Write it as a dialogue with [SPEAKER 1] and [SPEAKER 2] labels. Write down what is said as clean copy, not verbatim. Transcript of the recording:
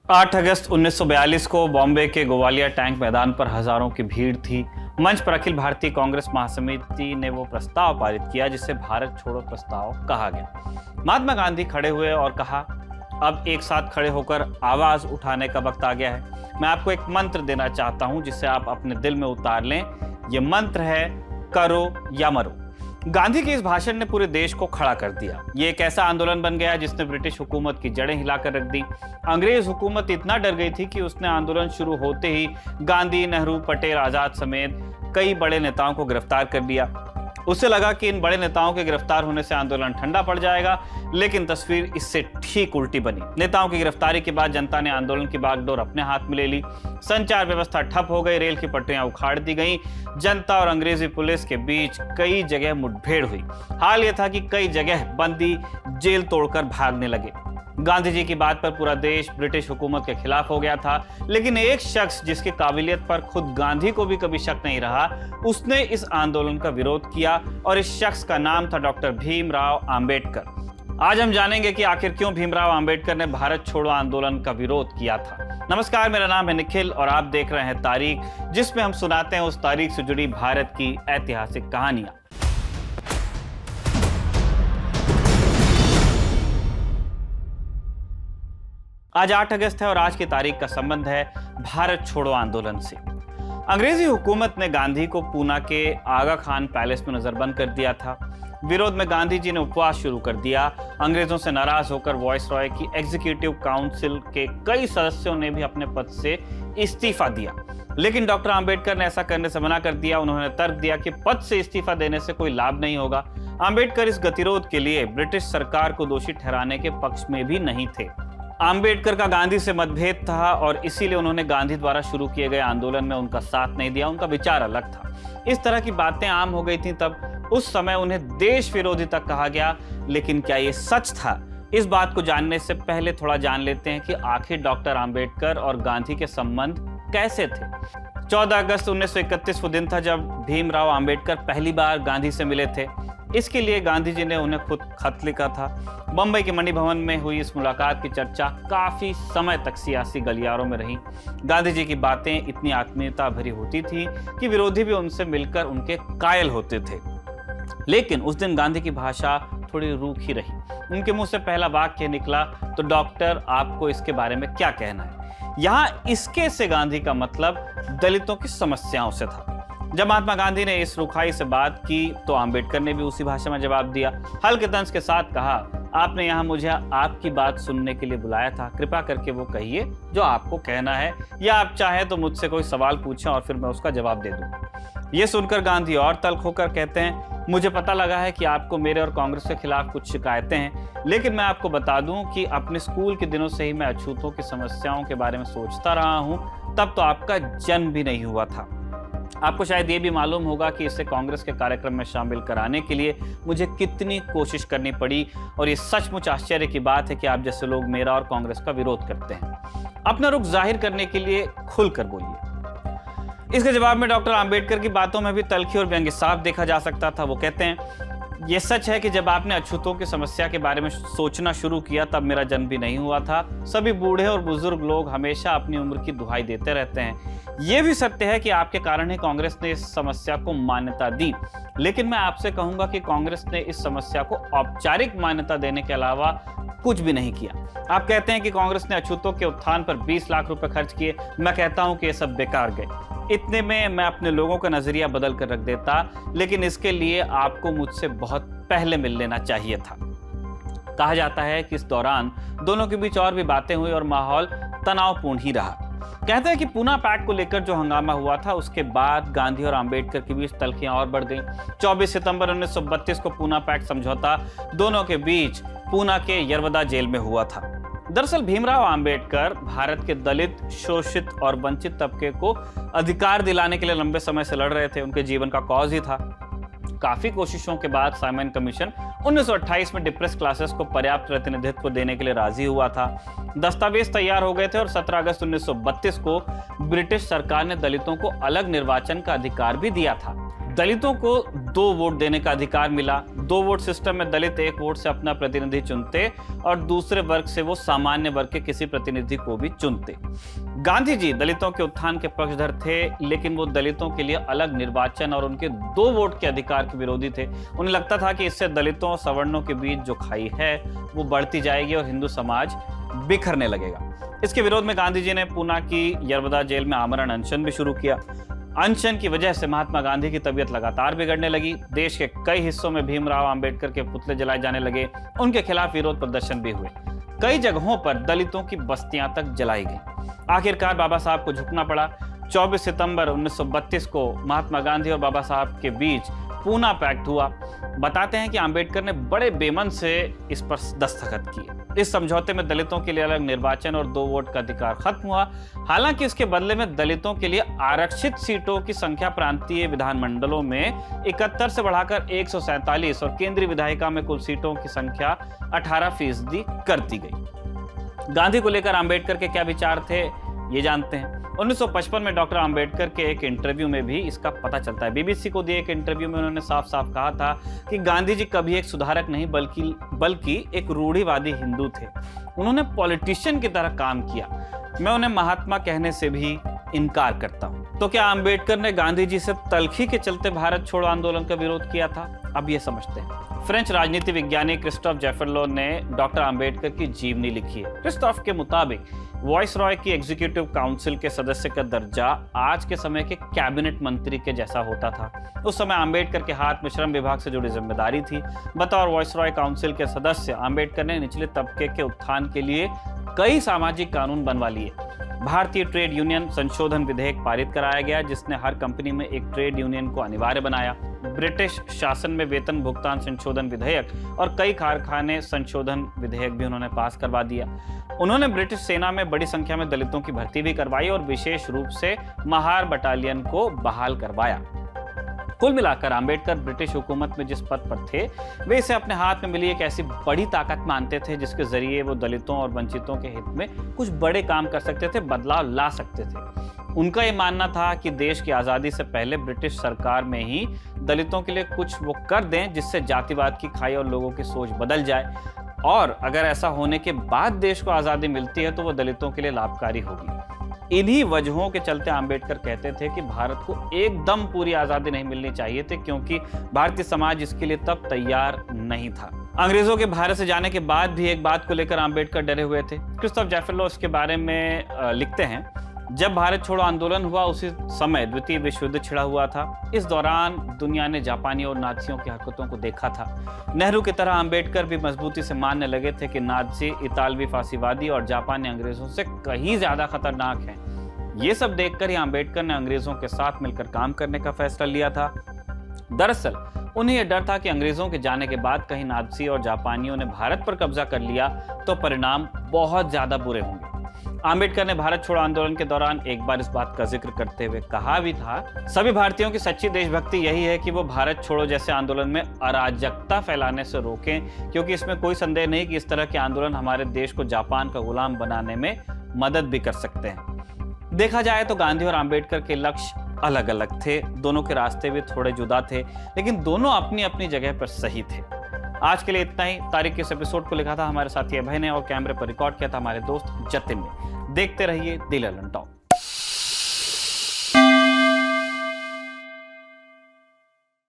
[SPEAKER 1] 8 अगस्त 1942 को बॉम्बे के गोवालिया टैंक मैदान पर हजारों की भीड़ थी। मंच पर अखिल भारतीय कांग्रेस महासमिति ने वो प्रस्ताव पारित किया जिसे भारत छोड़ो प्रस्ताव कहा गया। महात्मा गांधी खड़े हुए और कहा, अब एक साथ खड़े होकर आवाज उठाने का वक्त आ गया है। मैं आपको एक मंत्र देना चाहता हूं जिसे आप अपने दिल में उतार लें। यह मंत्र है, करो या मरो। गांधी के इस भाषण ने पूरे देश को खड़ा कर दिया। ये एक ऐसा आंदोलन बन गया जिसने ब्रिटिश हुकूमत की जड़ें हिलाकर रख दी। अंग्रेज हुकूमत इतना डर गई थी कि उसने आंदोलन शुरू होते ही गांधी, नेहरू, पटेल, आजाद समेत कई बड़े नेताओं को गिरफ्तार कर लिया। उसे लगा कि इन बड़े नेताओं के गिरफ्तार होने से आंदोलन ठंडा पड़ जाएगा, लेकिन तस्वीर इससे ठीक उल्टी बनी। नेताओं की गिरफ्तारी के बाद जनता ने आंदोलन की बागडोर अपने हाथ में ले ली। संचार व्यवस्था ठप हो गई, रेल की पटरियां उखाड़ दी गईं। जनता और अंग्रेजी पुलिस के बीच कई जगह मुठभेड़ हुई। हाल यह था कि कई जगह बंदी जेल तोड़कर भागने लगे। गांधी जी की बात पर पूरा देश ब्रिटिश हुकूमत के खिलाफ हो गया था, लेकिन एक शख्स जिसकी काबिलियत पर खुद गांधी को भी कभी शक नहीं रहा, उसने इस आंदोलन का विरोध किया और इस शख्स का नाम था डॉक्टर भीमराव आंबेडकर। आज हम जानेंगे कि आखिर क्यों भीमराव आंबेडकर ने भारत छोड़ो आंदोलन का विरोध किया था। नमस्कार, मेरा नाम है निखिल और आप देख रहे हैं तारीख, जिसमें हम सुनाते हैं उस तारीख से जुड़ी भारत की ऐतिहासिक कहानियां। आज 8 अगस्त है और आज की तारीख का संबंध है भारत छोड़ो आंदोलन से। अंग्रेजी हुकूमत ने गांधी को पूना के आगा खान पैलेस में नजरबंद कर दिया था। विरोध में गांधी जी ने उपवास शुरू कर दिया। अंग्रेजों से नाराज होकर वॉइसरॉय की एग्जीक्यूटिव काउंसिल के कई सदस्यों ने भी अपने पद से इस्तीफा दिया, लेकिन डॉक्टर आंबेडकर ने ऐसा करने से मना कर दिया। उन्होंने तर्क दिया कि पद से इस्तीफा देने से कोई लाभ नहीं होगा। आंबेडकर इस गतिरोध के लिए ब्रिटिश सरकार को दोषी ठहराने के पक्ष में भी नहीं थे। आंबेडकर का गांधी से मतभेद था और इसीलिए उन्होंने गांधी द्वारा शुरू किए गए आंदोलन में उनका साथ नहीं दिया। उनका विचार अलग था। इस तरह की बातें आम हो गई थीं तब। उस समय उन्हें देश विरोधी तक कहा गया, लेकिन क्या ये सच था? इस बात को जानने से पहले थोड़ा जान लेते हैं कि आखिर डॉक्टर आंबेडकर और गांधी के संबंध कैसे थे। 14 अगस्त 1931 वो दिन था जब भीमराव आंबेडकर पहली बार गांधी से मिले थे। इसके लिए गांधी जी ने उन्हें खुद खत लिखा था। बंबई के मणि भवन में हुई इस मुलाकात की चर्चा काफी समय तक सियासी गलियारों में रही। गांधी जी की बातें इतनी आत्मीयता भरी होती थी कि विरोधी भी उनसे मिलकर उनके कायल होते थे। लेकिन उस दिन गांधी की भाषा थोड़ी रूखी रही। उनके मुंह से पहला वाक्य निकला, तो डॉक्टर आपको इसके बारे में क्या कहना है? यहाँ इसके से गांधी का मतलब दलितों की समस्याओं से था। जब महात्मा गांधी ने इस रुखाई से बात की तो आंबेडकर ने भी उसी भाषा में जवाब दिया। हल्के तंज के साथ कहा, आपने यहाँ मुझे आपकी बात सुनने के लिए बुलाया था। कृपया करके वो कहिए जो आपको कहना है, या आप चाहें तो मुझसे कोई सवाल पूछें और फिर मैं उसका जवाब दे दूं। ये सुनकर गांधी और तल्ख होकर कहते हैं, मुझे पता लगा है कि आपको मेरे और कांग्रेस के खिलाफ कुछ शिकायतें हैं, लेकिन मैं आपको बता दूं कि अपने स्कूल के दिनों से ही मैं अछूतों की समस्याओं के बारे में सोचता रहा हूं। तब तो आपका जन्म भी नहीं हुआ था। आपको शायद ये भी मालूम होगा कि इसे कांग्रेस के कार्यक्रम में शामिल कराने के लिए मुझे कितनी कोशिश करनी पड़ी, और ये सचमुच आश्चर्य की बात है कि आप जैसे लोग मेरा और कांग्रेस का विरोध करते हैं। अपना रुख जाहिर करने के लिए खुलकर बोलिए। इसके जवाब में डॉक्टर आंबेडकर की बातों में भी तल्खी और व्यंग्य साफ देखा जा सकता था। वो कहते हैं, ये सच है कि जब आपने अछूतों की समस्या के बारे में सोचना शुरू किया तब मेरा जन्म भी नहीं हुआ था। सभी बूढ़े और बुजुर्ग लोग हमेशा अपनी उम्र की दुहाई देते रहते हैं। यह भी सत्य है कि आपके कारण ही कांग्रेस ने इस समस्या को मान्यता दी, लेकिन मैं आपसे कहूंगा कि कांग्रेस ने इस समस्या को औपचारिक मान्यता देने के अलावा कुछ भी नहीं किया। आप कहते हैं कि कांग्रेस ने अछूतों के उत्थान पर 20 लाख रुपए खर्च किए। मैं कहता हूं कि ये सब बेकार गए। इतने में मैं अपने लोगों का नजरिया बदल कर रख देता, लेकिन इसके लिए आपको मुझसे बहुत पहले मिल लेना चाहिए था। कहा जाता है कि इस दौरान दोनों के बीच और भी बातें हुई और माहौल तनावपूर्ण ही रहा। कहते हैं कि पूना पैक्ट को लेकर जो हंगामा हुआ था, उसके बाद गांधी और आंबेडकर के बीच तल्खियां और बढ़ गईं। 24 सितंबर 1932 को पूना पैक्ट समझौता दोनों के बीच पूना के यरवदा जेल में हुआ था। दरअसल भीमराव आंबेडकर भारत के दलित, शोषित और वंचित तबके को अधिकार दिलाने के लिए लंबे समय से लड़ रहे थे। उनके जीवन का कॉज ही था। काफी कोशिशों के बाद साइमन कमीशन 1928 में डिप्रेस क्लासेस को पर्याप्त प्रतिनिधित्व देने के लिए राजी हुआ था। दस्तावेज तैयार हो गए थे और 17 अगस्त 1932 को ब्रिटिश सरकार ने दलितों को अलग निर्वाचन का अधिकार भी दिया था। दलितों को 2 वोट देने का अधिकार मिला। 2 वोट सिस्टम में दलित 1 वोट से अपना प्रतिनिधि चुनते और दूसरे वर्ग से वो सामान्य वर्ग के किसी प्रतिनिधि को भी चुनते। गांधी जी दलितों के उत्थान के पक्षधर थे, लेकिन वो दलितों के लिए अलग निर्वाचन और उनके 2 वोट के अधिकार के विरोधी थे। उन्हें लगता था कि इससे दलितों और सवर्णों के बीच जो खाई है वो बढ़ती जाएगी और हिंदू समाज बिखरने लगेगा। इसके विरोध में गांधी जी ने पूना की यरवदा जेल में आमरण अनशन भी शुरू किया। अनशन की वजह से महात्मा गांधी की तबीयत लगातार बिगड़ने लगी। देश के कई हिस्सों में भीमराव अंबेडकर के पुतले जलाए जाने लगे। उनके खिलाफ विरोध प्रदर्शन भी हुए। कई जगहों पर दलितों की बस्तियां तक जलाई गई। आखिरकार बाबा साहब को झुकना पड़ा। 24 सितंबर 1932 को महात्मा गांधी और बाबा साहब के बीच पूना पैक्ट हुआ। बताते हैं कि अंबेडकर ने बड़े बेमन से इस पर दस्तखत किए। इस समझौते में दलितों के लिए अलग निर्वाचन और 2 वोट का अधिकार खत्म हुआ। हालांकि इसके बदले में दलितों के लिए आरक्षित सीटों की संख्या प्रांतीय विधानमंडलों में 71 से बढ़ाकर 147 और केंद्रीय विधायिका में कुल सीटों की संख्या 18% कर दी गई। गांधी को लेकर अंबेडकर के क्या विचार थे, ये जानते हैं। 1955 में डॉक्टर अंबेडकर के एक इंटरव्यू में भी इसका पता चलता है। बीबीसी को दिए एक इंटरव्यू में उन्होंने साफ साफ कहा था कि गांधी जी कभी एक सुधारक नहीं बल्कि एक रूढ़िवादी हिंदू थे। उन्होंने पॉलिटिशियन की तरह काम किया। मैं उन्हें महात्मा कहने से भी इनकार करता हूं। तो क्या अंबेडकर ने गांधी जी से तलखी के चलते भारत छोड़ो आंदोलन का विरोध किया था? अब ये समझते हैं। फ्रेंच राजनीति विज्ञानी क्रिस्टोफ जेफरलो ने डॉक्टर अंबेडकर की जीवनी लिखी है। क्रिस्टोफ के मुताबिक वाइसरॉय की एग्जीक्यूटिव काउंसिल के सदस्य का दर्जा आज के समय के कैबिनेट मंत्री के जैसा होता था। उस समय अंबेडकर के हाथ में श्रम विभाग से जुड़ी जिम्मेदारी थी। बतौर वाइसरॉय काउंसिल के सदस्य अंबेडकर ने निचले तबके के उत्थान के लिए कई सामाजिक कानून बनवा लिए। भारतीय ट्रेड यूनियन संशोधन विधेयक पारित कराया गया, जिसने हर कंपनी में एक ट्रेड यूनियन को अनिवार्य बनाया। ब्रिटिश शासन में वेतन भुगतान संशोधन विधेयक और कई कारखाने संशोधन विधेयक भी उन्होंने पास करवा दिया। उन्होंने ब्रिटिश सेना में बड़ी संख्या में दलितों की भर्ती भी करवाई और विशेष रूप से महार बटालियन को बहाल करवाया। कुल मिलाकर अंबेडकर ब्रिटिश हुकूमत में जिस पद पर थे, वे इसे अपने हाथ में मिली एक ऐसी बड़ी ताकत मानते थे जिसके जरिए वो दलितों और वंचितों के हित में कुछ बड़े काम कर सकते थे, बदलाव ला सकते थे। उनका ये मानना था कि देश की आज़ादी से पहले ब्रिटिश सरकार में ही दलितों के लिए कुछ वो कर दें जिससे जातिवाद की खाई और लोगों की सोच बदल जाए, और अगर ऐसा होने के बाद देश को आज़ादी मिलती है तो वो दलितों के लिए लाभकारी होगी। इन्हीं वजहों के चलते अंबेडकर कहते थे कि भारत को एकदम पूरी आज़ादी नहीं मिलनी चाहिए थी, क्योंकि भारतीय समाज इसके लिए तब तैयार नहीं था। अंग्रेजों के भारत से जाने के बाद भी एक बात को लेकर अंबेडकर डरे हुए थे। क्रिस्टोफ जेफरलो इसके बारे में लिखते हैं, जब भारत छोड़ो आंदोलन हुआ उसी समय द्वितीय विश्व युद्ध छिड़ा हुआ था। इस दौरान दुनिया ने जापानी और नाजियों की हरकतों को देखा था। नेहरू की तरह अंबेडकर भी मजबूती से मानने लगे थे कि नाजी, इतालवी फांसीवादी और जापानी अंग्रेजों से कहीं ज्यादा खतरनाक हैं। ये सब देखकर ही अंबेडकर ने अंग्रेजों के साथ मिलकर काम करने का फैसला लिया था। दरअसल उन्हें यह डर था कि अंग्रेजों के जाने के बाद कहीं नाजी और जापानियों ने भारत पर कब्जा कर लिया तो परिणाम बहुत ज्यादा बुरे होंगे। अंबेडकर ने भारत छोड़ो आंदोलन के दौरान एक बार इस बात का जिक्र करते हुए कहा भी था, सभी भारतीयों की सच्ची देशभक्ति यही है कि वो भारत छोड़ो जैसे आंदोलन में अराजकता फैलाने से रोकें, क्योंकि इसमें कोई संदेह नहीं कि इस तरह के आंदोलन हमारे देश को जापान का गुलाम बनाने में मदद भी कर सकते हैं। देखा जाए तो गांधी और अंबेडकर के लक्ष्य अलग अलग थे, दोनों के रास्ते भी थोड़े जुदा थे, लेकिन दोनों अपनी अपनी जगह पर सही थे। आज के लिए इतना ही। तारीख के इस एपिसोड को लिखा था हमारे साथी अभय ने और कैमरे पर रिकॉर्ड किया था हमारे दोस्त जतिन ने। देखते रहिए द ललन टॉक।